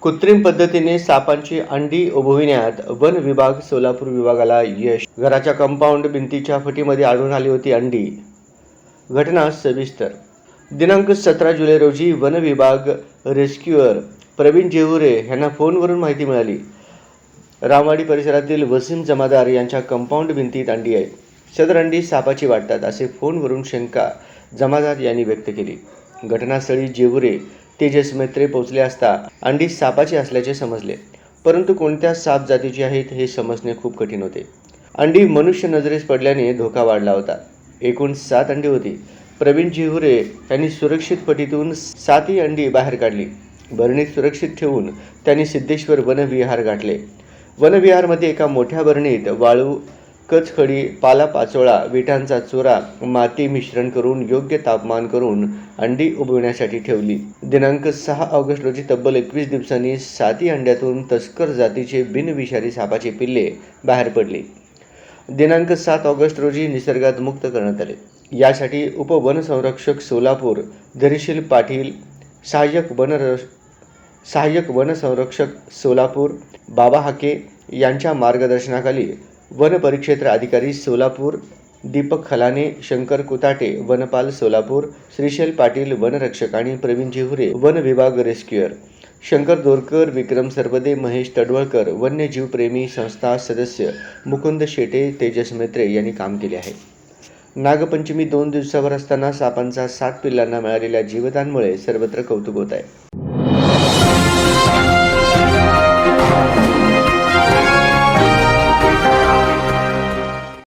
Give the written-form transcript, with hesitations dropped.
कृत्रिम पद्धतीने सापांची अंडी उबविण्यात वन विभाग सोलापूर विभागाला यश. घराच्या कंपाऊंड भिंतीच्या फटीमध्ये आढळून आली होती अंडी. घटना सविस्तर. दिनांक 17 जुलै रोजी वन विभाग रेस्क्युअर प्रवीण जेहुरे यांना फोनवरून माहिती मिळाली. रामवाडी परिसरातील वसीम जमादार यांच्या कंपाऊंड भिंतीत अंडी आहेत. सदर अंडी सापाची वाटतात असे फोनवरून शंका जमादार यांनी व्यक्त केली. घटनास्थळी जेहुरे तेजस मैत्रे पोहोचले असता अंडी सापाची असल्याचे समजले, परंतु कोणत्या साप जातीची आहेत हे समजणे खूप कठीण होते. अंडी मनुष्य नजरेस पडल्याने धोका वाढला होता. एकूण 7 अंडी होती. प्रवीण जेहुरे यांनी सुरक्षित फटीतून 7ही अंडी बाहेर काढली. भरणीत सुरक्षित ठेवून त्यांनी सिद्धेश्वर वनविहार गाठले. वनविहारमध्ये एका मोठ्या भरणीत वाळू, कचखडी, पालापाचोळा, विटांचा चुरा, माती मिश्रण करून योग्य तापमान करून अंडी उबविण्यासाठी ठेवली. दिनांक 6 ऑगस्ट रोजी तब्बल 21 दिवसांनी 7ही अंड्यातून तस्कर जातीचे बिनविषारी सापाची पिल्ले बाहेर पडली. दिनांक 7 ऑगस्ट रोजी निसर्गात मुक्त करण्यात आले. यासाठी उपवनसंरक्षक सोलापूर धैर्यशील पाटील, सहाय्यक वनसंरक्षक सोलापूर बाबा हाके यांच्या मार्गदर्शनाखाली वन परिक्षेत्र अधिकारी सोलापूर दीपक खलाने, शंकर कुताटे वनपाल सोलापूर, श्रीशैल पाटील वनरक्षक आणि प्रवीण जेहुरे वन विभाग रेस्क्युअर, शंकर दोरकर, विक्रम सरबदे, महेश तडवळकर वन्यजीवप्रेमी संस्था सदस्य, मुकुंद शेटे, तेजस मैत्रे यांनी काम केले आहे. नागपंचमी 2 दिवसावर असताना सापांचा 7 पिल्लांना मिळालेल्या जीवदानामुळे सर्वत्र कौतुक होत आहे.